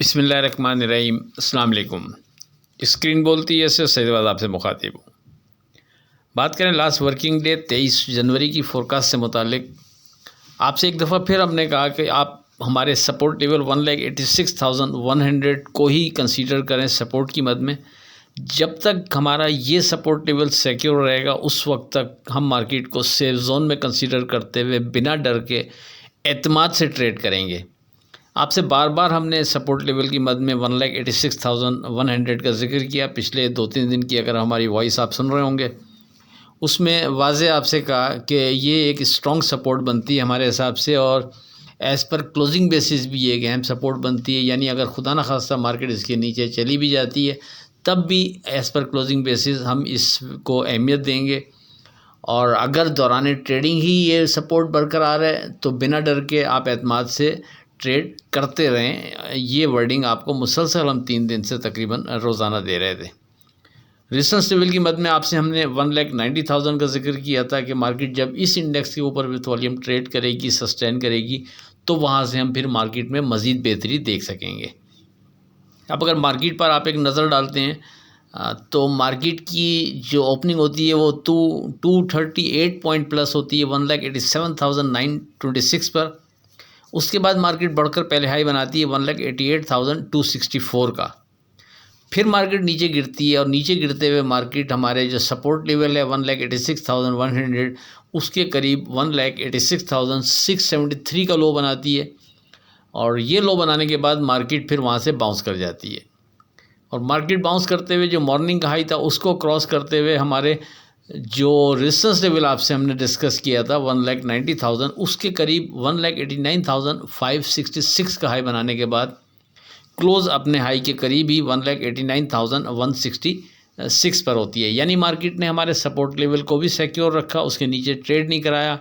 बिस्मिल्लाहिर्रहमानिर्रहीम। अस्सलाम वालेकुम। स्क्रीन बोलती है सर सैयद आपसे मुखातिब हूँ। बात करें लास्ट वर्किंग डे 23 जनवरी की फ़ोरकास्ट से मुतालिक, आपसे एक दफ़ा फिर हमने कहा कि आप हमारे सपोर्ट लेवल 1,86,100 को ही कंसीडर करें सपोर्ट की मद में। जब तक हमारा ये सपोर्ट लेवल सिक्योर रहेगा उस वक्त तक हम मार्केट को सेफ जोन में कंसीडर करते हुए बिना डर के एतमाद से ट्रेड करेंगे। आपसे बार बार हमने सपोर्ट लेवल की मद में 1,86,100 का जिक्र किया। पिछले 2-3 दिन की अगर हमारी वॉइस आप सुन रहे होंगे, उसमें वाज़े आपसे कहा कि ये एक स्ट्रॉन्ग सपोर्ट बनती है हमारे हिसाब से, और एज़ पर क्लोजिंग बेसिस भी ये एक अहम सपोर्ट बनती है। यानी अगर खुदा न खास्ता मार्केट इसके नीचे चली भी जाती है तब भी एज़ पर क्लोजिंग बेसिस हम इसको अहमियत देंगे, और अगर दौरान ट्रेडिंग ही ये सपोर्ट बरकरार है तो बिना डर के आप एतमाद से ट्रेड करते रहें। ये वर्डिंग आपको मुसलसल हम 3 दिन से तकरीबन रोज़ाना दे रहे थे। रेजिस्टेंस लेवल की मद में आपसे हमने 1,90,000 का जिक्र किया था कि मार्केट जब इस इंडेक्स के ऊपर विथ वॉल्यूम ट्रेड करेगी, सस्टेन करेगी, तो वहाँ से हम फिर मार्केट में मज़ीद बेहतरी देख सकेंगे। अब अगर मार्केट पर आप एक नज़र डालते हैं तो मार्केट की जो ओपनिंग होती है वो 238 पॉइंट प्लस होती है 1,87,926 पर। उसके बाद मार्केट बढ़कर पहले हाई बनाती है 1,88,264 का। फिर मार्केट नीचे गिरती है और नीचे गिरते हुए मार्केट हमारे जो सपोर्ट लेवल है 1,86,100 उसके करीब 1,86,673 का लो बनाती है, और ये लो बनाने के बाद मार्केट फिर वहाँ से बाउंस कर जाती है। और मार्केट बाउंस करते हुए जो मॉर्निंग का हाई था उसको क्रॉस करते हुए हमारे जो रेजिस्टेंस लेवल आपसे हमने डिस्कस किया था 1,90,000 उसके करीब 1,89,566 का हाई बनाने के बाद क्लोज़ अपने हाई के करीब ही 1,89,166 पर होती है। यानी मार्केट ने हमारे सपोर्ट लेवल को भी सिक्योर रखा, उसके नीचे ट्रेड नहीं कराया।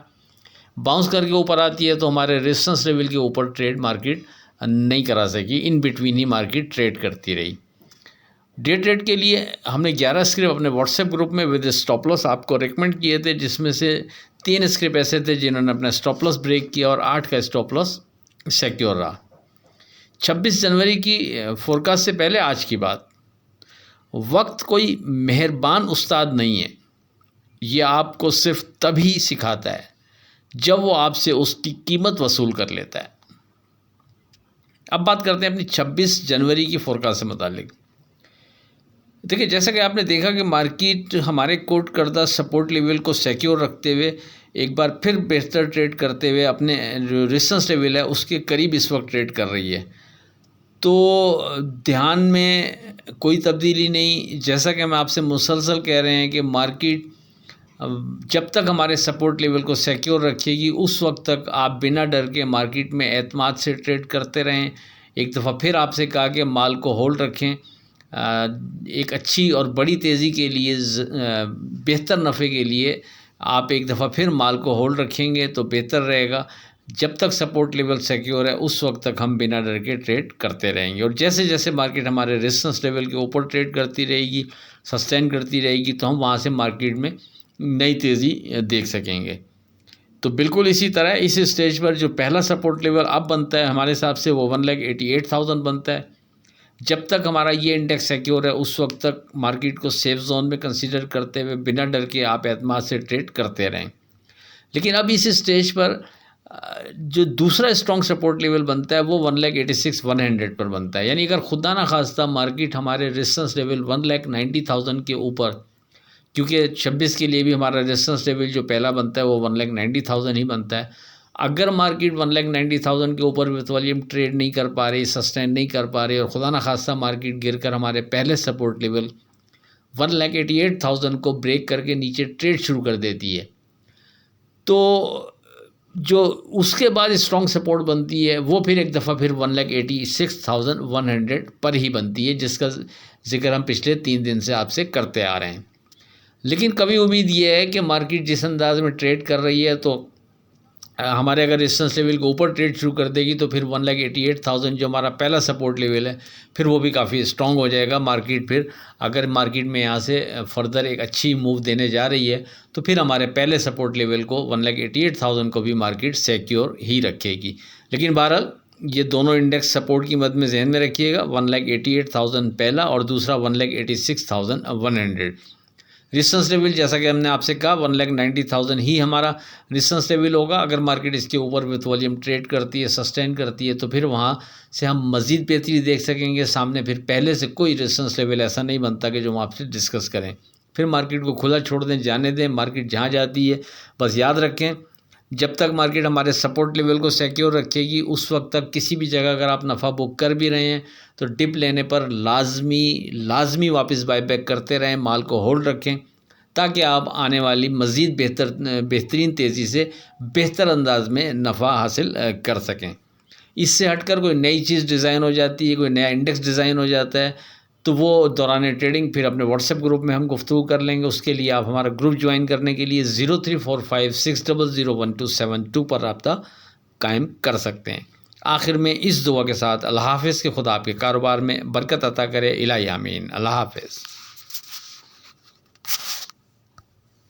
बाउंस करके ऊपर आती है तो हमारे रेजिस्टेंस लेवल के ऊपर ट्रेड मार्केट नहीं करा सकी, in between he market trade करती रही। डे ट्रेड के लिए हमने 11 स्क्रिप्ट अपने व्हाट्सएप ग्रुप में विद स्टॉप लॉस आपको रेकमेंड किए थे, जिसमें से 3 स्क्रिप्ट ऐसे थे जिन्होंने अपना स्टॉप लॉस ब्रेक किया और 8 का स्टॉप लॉस सिक्योर रहा। 26 जनवरी की फोरकास्ट से पहले आज की बात, वक्त कोई मेहरबान उस्ताद नहीं है, ये आपको सिर्फ तभी सिखाता है जब वो आपसे उसकी कीमत वसूल कर लेता है। अब बात करते हैं अपनी 26 जनवरी की फोरकास्ट से मुतालिक। देखिए, जैसा कि आपने देखा कि मार्केट हमारे कोट करदा सपोर्ट लेवल को सिक्योर रखते हुए एक बार फिर बेहतर ट्रेड करते हुए अपने जो रेजिस्टेंस लेवल है उसके करीब इस वक्त ट्रेड कर रही है। तो ध्यान में कोई तब्दीली नहीं, जैसा कि हम आपसे मुसलसल कह रहे हैं कि मार्केट जब तक हमारे सपोर्ट लेवल को सिक्योर रखेगी उस वक्त तक आप बिना डर के मार्केट में एतमाद से ट्रेड करते रहें। एक दफ़ा फिर आपसे कहा कि माल को होल्ड रखें, एक अच्छी और बड़ी तेज़ी के लिए, बेहतर नफ़े के लिए आप एक दफ़ा फिर माल को होल्ड रखेंगे तो बेहतर रहेगा। जब तक सपोर्ट लेवल सिक्योर है उस वक्त तक हम बिना डर के ट्रेड करते रहेंगे, और जैसे जैसे मार्केट हमारे रेजिस्टेंस लेवल के ऊपर ट्रेड करती रहेगी, सस्टेन करती रहेगी, तो हम वहाँ से मार्केट में नई तेज़ी देख सकेंगे। तो बिल्कुल इसी तरह इस स्टेज पर जो पहला सपोर्ट लेवल अब बनता है हमारे हिसाब से वो 1,88,000 बनता है। जब तक हमारा ये इंडेक्स सिक्योर है उस वक्त तक मार्केट को सेफ जोन में कंसीडर करते हुए बिना डर के आप एतमाद से ट्रेड करते रहें। लेकिन अब इस स्टेज पर जो दूसरा स्ट्रॉन्ग सपोर्ट लेवल बनता है वो 1,86,100 पर बनता है। यानी अगर खुदा ना खास्ता मार्केट हमारे रेजिस्टेंस लेवल 1,90,000 के ऊपर, क्योंकि 26 के लिए भी हमारा रेजिस्टेंस लेवल जो पहला बनता है वो 1,90,000 ही बनता है। अगर मार्केट 1,90,000 के ऊपर विथ वॉल्यूम ट्रेड नहीं कर पा रही, सस्टेन नहीं कर पा रही, और खुदा ना खास्ता मार्केट गिरकर हमारे पहले सपोर्ट लेवल 1,88,000 को ब्रेक करके नीचे ट्रेड शुरू कर देती है, तो जो उसके बाद स्ट्रॉन्ग सपोर्ट बनती है वो फिर एक दफ़ा फिर 1,86,100 पर ही बनती है, जिसका जिक्र हम पिछले 3 दिन से आपसे करते आ रहे हैं। लेकिन कभी उम्मीद ये है कि मार्केट जिस अंदाज में ट्रेड कर रही है तो हमारे अगर रेजिस्टेंस लेवल के ऊपर ट्रेड शुरू कर देगी तो फिर 1,88,000 जो हमारा पहला सपोर्ट लेवल है फिर वो भी काफ़ी स्ट्रॉन्ग हो जाएगा। मार्केट फिर अगर मार्केट में यहाँ से फर्दर एक अच्छी मूव देने जा रही है तो फिर हमारे पहले सपोर्ट लेवल को 1,88,000 को भी मार्केट सिक्योर ही रखेगी। लेकिन बहरहाल ये दोनों इंडेक्स सपोर्ट की मद में जहन में रखिएगा, 1,88,000 पहला और दूसरा 1,86,100। रेजिस्टेंस लेवल जैसा कि हमने आपसे कहा 1,90,000 ही हमारा रेजिस्टेंस लेवल होगा। अगर मार्केट इसके ऊपर विथ वॉल्यूम ट्रेड करती है, सस्टेन करती है, तो फिर वहाँ से हम मज़ीद बेहतरी देख सकेंगे। सामने फिर पहले से कोई रेजिस्टेंस लेवल ऐसा नहीं बनता कि जो हम आपसे डिस्कस करें। फिर मार्केट को खुला छोड़ दें, जाने दें, मार्केट जहाँ जाती है। बस याद रखें, जब तक मार्केट हमारे सपोर्ट लेवल को सिक्योर रखेगी उस वक्त तक किसी भी जगह अगर आप नफ़ा बुक कर भी रहे हैं तो डिप लेने पर लाजमी वापस बायबैक करते रहें, माल को होल्ड रखें, ताकि आप आने वाली मज़ीद बेहतरीन तेज़ी से बेहतर अंदाज में नफ़ा हासिल कर सकें। इससे हटकर कोई नई चीज़ डिज़ाइन हो जाती है, कोई नया इंडेक्स डिज़ाइन हो जाता है, तो वो दौरान ट्रेडिंग फिर अपने व्हाट्सएप ग्रुप में हम गुफ्तगू कर लेंगे। उसके लिए आप हमारा ग्रुप ज्वाइन करने के लिए 0345600127 पर रब्ता कायम कर सकते हैं। आखिर में इस दुआ के साथ अल्लाह हाफ़िज़ के खुदा आपके कारोबार में बरकत अता करे। इलाही आमीन। अल्लाह हाफ़िज़।